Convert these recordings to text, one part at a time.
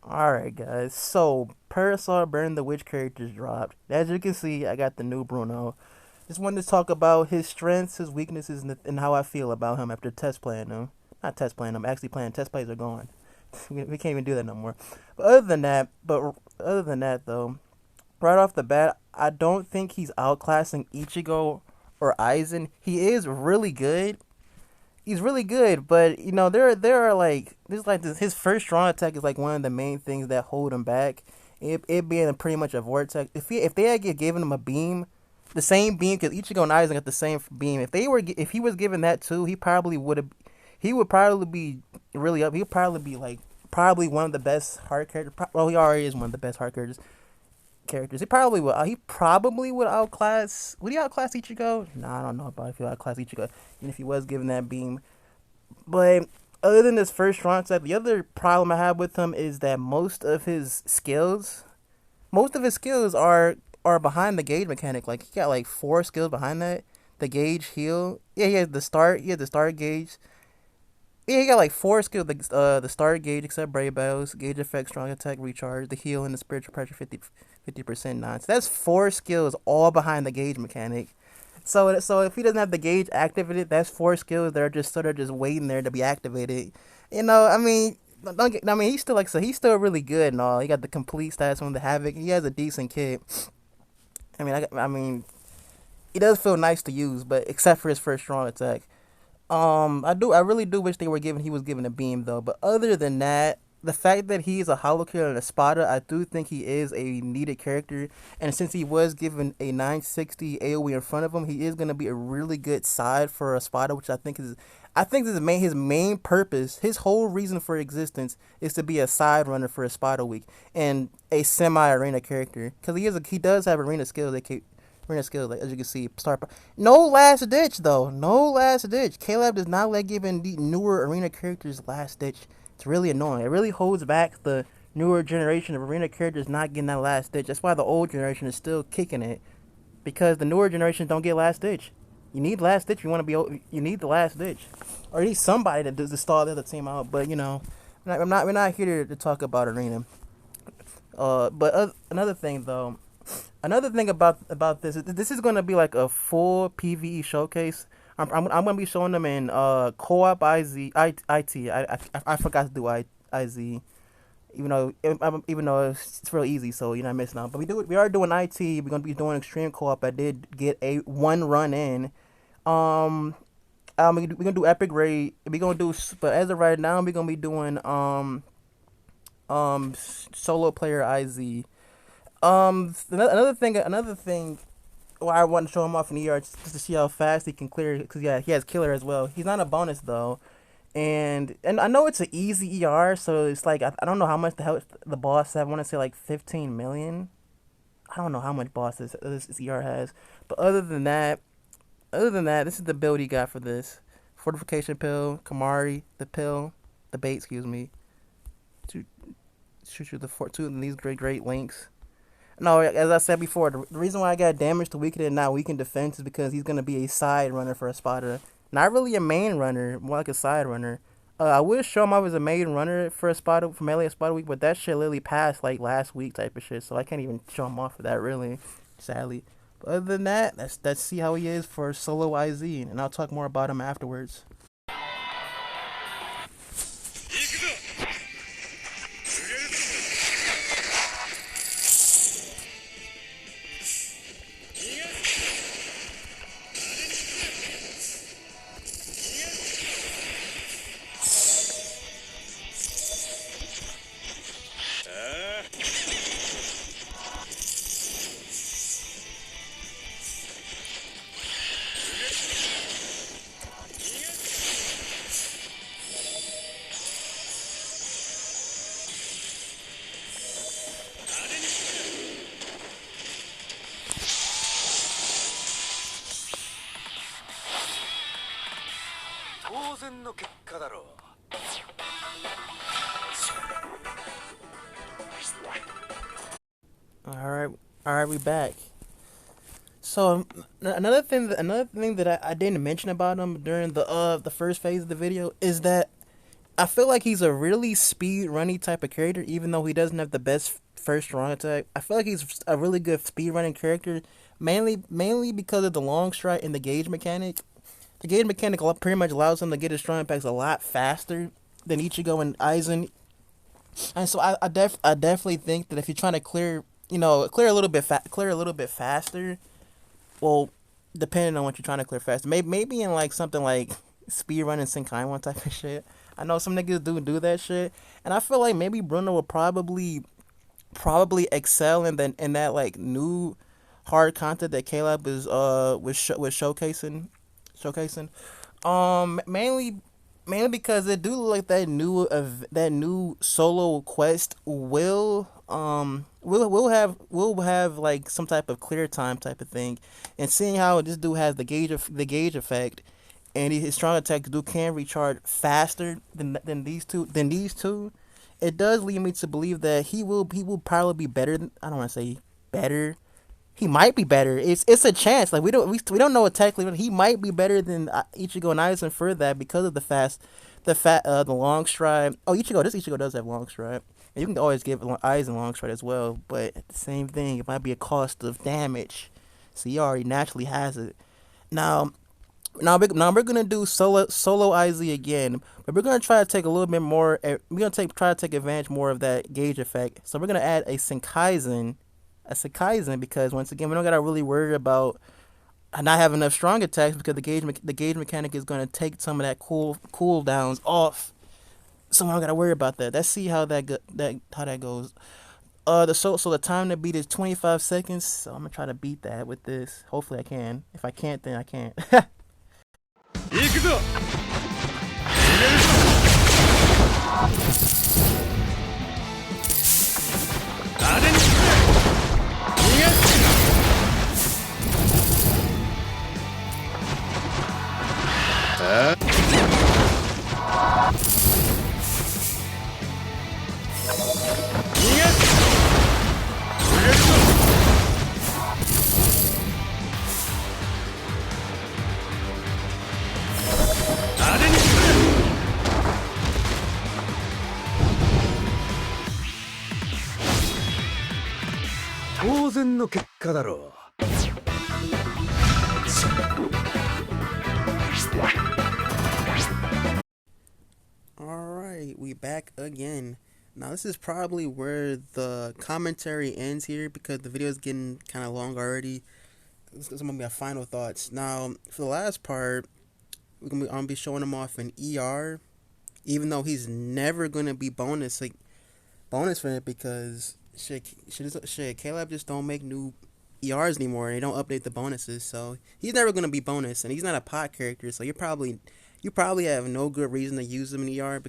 Alright guys, so Parasol Burn the Witch characters dropped. As you can see, I got the new Bruno. Just wanted to talk about his strengths, his weaknesses, and how I feel about him after test playing him. Not test playing him, actually playing. Test plays are gone. We can't even do that no more. But other than that though, right off the bat, I don't think he's outclassing Ichigo or Aizen. He is really good. He's really good, but there are like there's like this, his first strong attack is like one of the main things that hold him back. It being pretty much a vortex. If they had given him a beam, the same beam, because Ichigo and Aizen got the same beam. If he was given that too, he would probably be really up. He would probably be like probably one of the best hard characters. Well, he already is one of the best hard characters. He probably would. He probably would outclass. Would he outclass Ichigo? Nah, I don't know about if he outclass Ichigo, even if he was given that beam. But other than this first strong attack, the other problem I have with him is that most of his skills are behind the gauge mechanic. Like he got like four skills behind that. The gauge, heal. Yeah, he has the start. He has the start gauge. Yeah, he got like four skills. The start gauge, except Brave Bells, gauge effect, strong attack, recharge, the heal, and the spiritual pressure 50% nonce. That's four skills all behind the gauge mechanic. So if he doesn't have the gauge activated, that's four skills that are just sort of just waiting there to be activated. I mean, don't get, I mean he's still he's still really good and all. He got the complete stats on the havoc. He has a decent kit. I mean, he does feel nice to use, but except for his first strong attack. I really do wish he was given a beam though. But other than that, the fact that he's a hollow killer and a spotter, I do think he is a needed character. And since he was given a 960 AOE in front of him, he is gonna be a really good side for a spotter, which I think his main purpose, his whole reason for existence, is to be a side runner for a spotter week and a semi arena character because he does have arena skills that arena skills, like as you can see, start. No last ditch though. No last ditch. Caleb does not let giving the newer arena characters last ditch. It's really annoying. It really holds back the newer generation of arena characters not getting that last ditch. That's why the old generation is still kicking it because the newer generation don't get last ditch. You need last ditch. You need the last ditch, or you need somebody that does to stall the other team out. But we're not here to talk about arena. Another thing though, another thing about this is going to be like a full PVE showcase. I'm going to be showing them in co-op IT. I forgot to do IZ, even though it's real easy, so you're not missing out. But we are doing IT. We're going to be doing extreme co-op. I did get a one run in. Um, we're gonna do epic raid. But as of right now, we're gonna be doing solo player IZ. Another thing. Why I want to show him off in the ER just to see how fast he can clear. Because yeah, he has killer as well. He's not a bonus though, and I know it's an easy ER, so it's like I don't know how much the hell the boss. I want to say like 15 million. I don't know how much boss this ER has, but other than that, this is the build he got for this. Fortification pill, Kamari, the pill, the bait, excuse me. To shoot you the two of these great links. No, as I said before, the reason why I got damage to weaken and not weaken defense is because he's gonna be a side runner for a spotter. Not really a main runner, more like a side runner. I would show him I was a main runner for a spotter for melee a spotter week, but that shit literally passed like last week type of shit, so I can't even show him off for that really, sadly. But other than that, let's see how he is for solo IZ, and I'll talk more about him afterwards. All right, all right, we back. So another thing that I didn't mention about him during the first phase of the video is that I feel like he's a really speed runny type of character, even though he doesn't have the best first strong attack. I feel like he's a really good speed running character, mainly because of the long stride and the gauge mechanic. The gauge mechanic pretty much allows him to get his strong attacks a lot faster than Ichigo and Aizen. And so I definitely think that if you're trying to clear a little bit clear a little bit faster, well, depending on what you're trying to clear faster, maybe in like something like speed running Senkai one type of shit. I know some niggas do that shit, and I feel like maybe Bruno will probably excel in that like new hard content that Caleb is was showcasing. Mainly because it do look like that new solo quest will have like some type of clear time type of thing, and seeing how this dude has the gauge effect, and his strong attacks do can recharge faster than these two. It does lead me to believe that he will probably be better. I don't want to say better. He might be better. It's a chance. Like we don't know it technically, but he might be better than Ichigo and Aizen for that because of the long stride. Oh, Ichigo does have long stride, and you can always give Aizen long stride as well. But at the same thing, it might be a cost of damage, so he already naturally has it. Now now we're gonna do solo IZ again, but we're gonna try to take a little bit more. We're gonna try to take advantage more of that gauge effect. So we're gonna add a Senkaizen because once again we don't gotta really worry about not having enough strong attacks because the gauge mechanic is gonna take some of that cooldowns off. So we don't gotta worry about that. Let's see how that goes. The time to beat is 25 seconds. So I'm gonna try to beat that with this. Hopefully I can. If I can't, then I can't. 行くぞ。派手に進め。逃がす。あ。逃がす。売れるぞ。当然の結果だろう。Alright, we back again. Now this is probably where the commentary ends here because the video is getting kind of long already. This is gonna be our final thoughts. Now for the last part, I'm gonna be showing him off in ER, even though he's never gonna be bonus for it because shit, Caleb just don't make new ERs anymore. And they don't update the bonuses, so he's never gonna be bonus, and he's not a pot character, so you probably have no good reason to use him in ER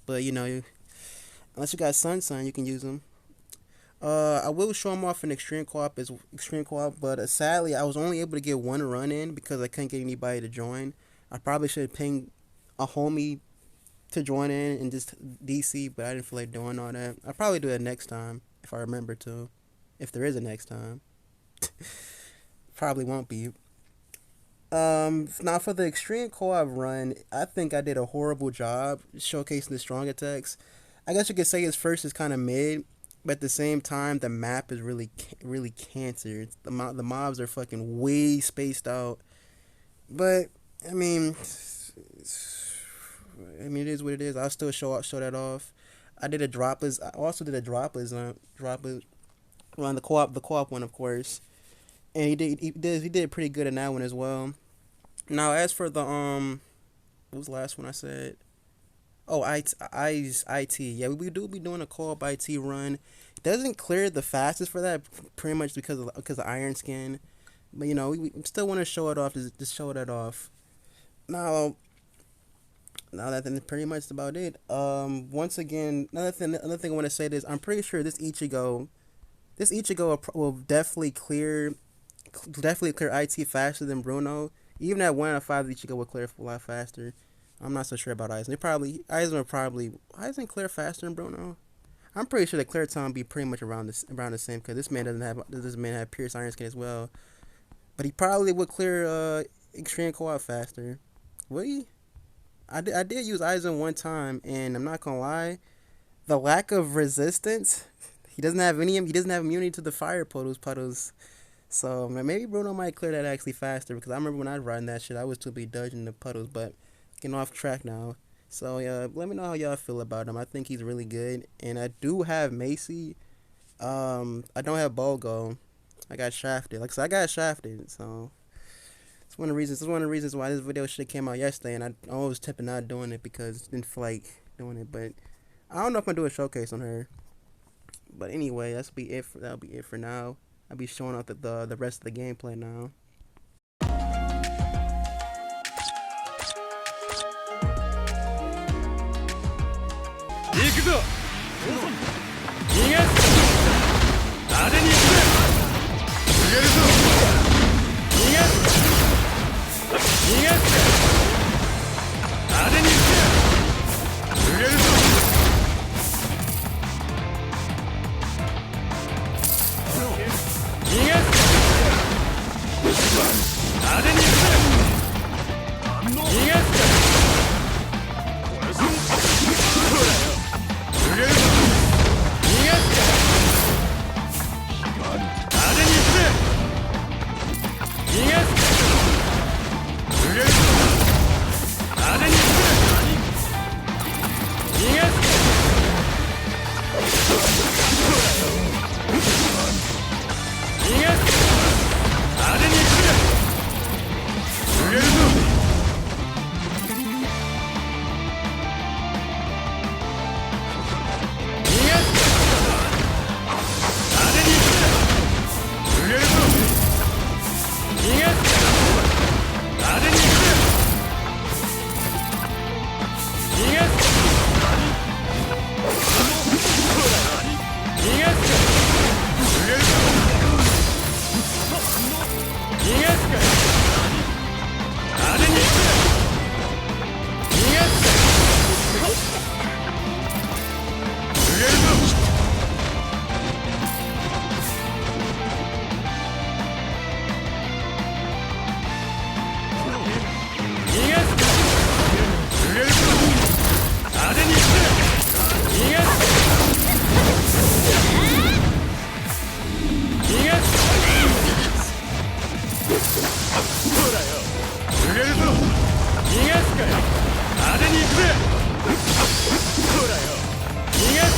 but you know, unless you got Sun, you can use him. I will show him off in extreme co-op, but sadly I was only able to get one run in because I couldn't get anybody to join. I probably should have pinged a homie to join in and just DC, but I didn't feel like doing all that. I'll probably do it next time if I remember to. If there is a next time. Probably won't be. Now for the extreme co-op run, I think I did a horrible job showcasing the strong attacks. I guess you could say his first is kind of mid, but at the same time, the map is really cancer. The mobs are fucking way spaced out. But I mean, it is what it is. I'll still show that off. I also did a droplets on the co-op one, of course, and he did pretty good in that one as well. Now as for the what was the last one I said? Oh, IT. Yeah, we do be doing a co-op IT run. It doesn't clear the fastest for that, pretty much because of Iron Skin, but you know we still want to show it off. Just show that off. Now that's pretty much about it. Once again, another thing I want to say is I'm pretty sure this Ichigo will definitely clear IT faster than Bruno. Even at 1 out of 5, Ichigo will clear a lot faster. I'm not so sure about Aizen. Aizen clear faster than Bruno. I'm pretty sure the clear time be pretty much around the same because this man have Pierce Iron Skin as well. But he probably would clear extreme co-op faster. Would he? I did use Aizen one time, and I'm not gonna lie, the lack of resistance. He doesn't have any. He doesn't have immunity to the fire puddles. So maybe Bruno might clear that actually faster because I remember when I was riding that shit, I was too be dodging the puddles. But getting off track now. So yeah, let me know how y'all feel about him. I think he's really good, and I do have Macy. I don't have Bogo. I got shafted. Like so, I got shafted. So it's one of the reasons. It's one of the reasons why this video should have came out yesterday, and I was tipping not doing it because I didn't feel like doing it. But I don't know if I'm gonna do a showcase on her. But anyway, that'll be it for now. I'll be showing off the rest of the gameplay now. 行くぞ逃がす派手に行くぜ逃げるぞ逃がす逃がす派手に行くぜ逃げるぞ逃がす派手に行くぜ逃がす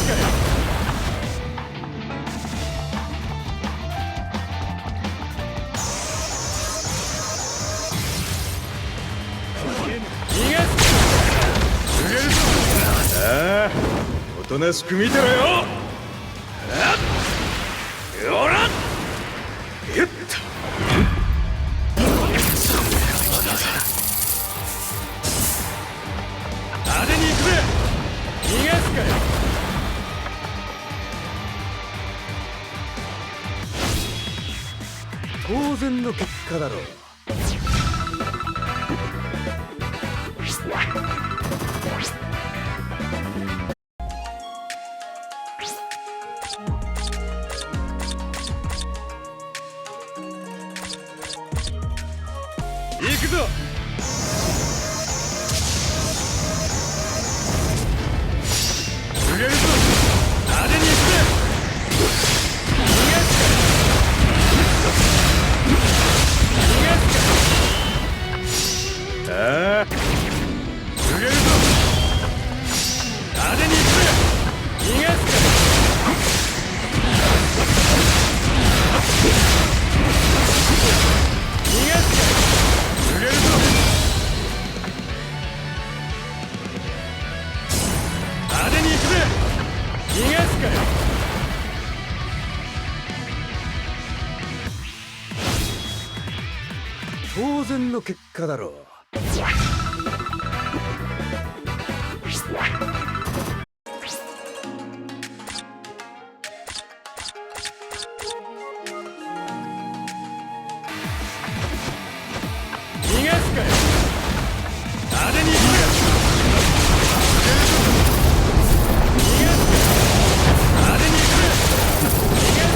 おとなしく見てろよ。よらっゆっと派手に行くぜ逃がすかよ当然の結果だろう行くぞ逃げるぞ派手に行くぜ逃がすか逃がすかああ逃げるぞ派手に行くぜ逃がすか逃がすか逃げるぞ派手に行くぜ逃がすかよ当然の結果だろう逃がすかよ派手に行くぜ逃がすか派手に行くぜ逃がすか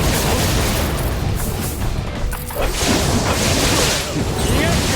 逃がすか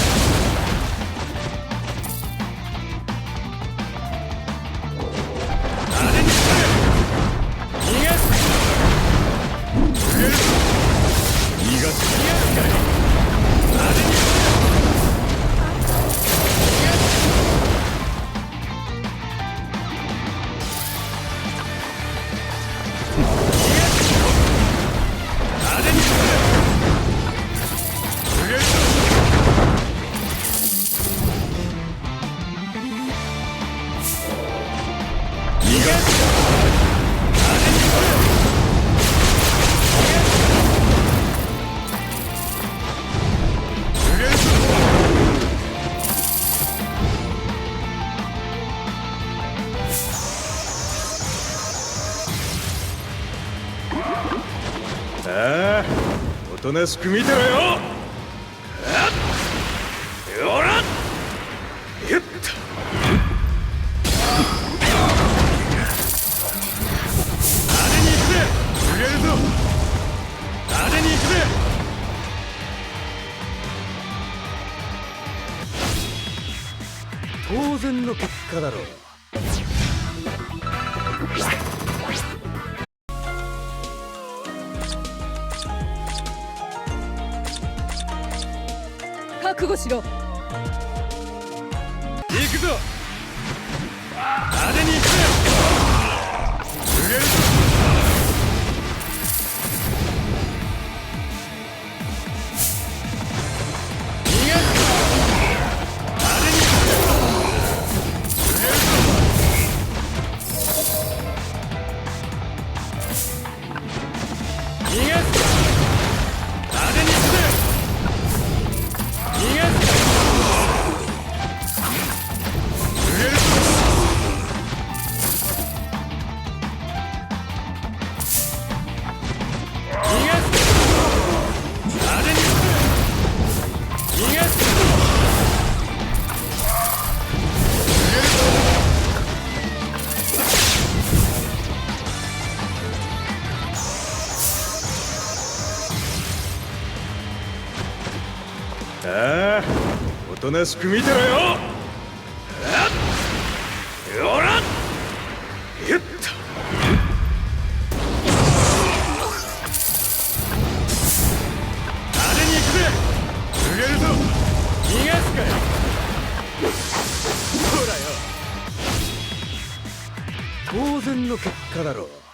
ああ、おとなしく見てろよ。よらっゆっと。派手に行くぜ。逃げるぞ。派手に行くぜ。当然の結果だろう。覚悟しろ。行くぞ。派手に行くぜ。逃げるぞ。逃げるぞ。派手に行くぜ。逃げるぞ。逃げるぞ。派手に行くぜ。逃げるぞ。ああ、おとなしく見てろよ。よらっゆっと。派手に行くぜ。逃げるぞ。逃がすかよ。ほらよ、当然の結果だろう。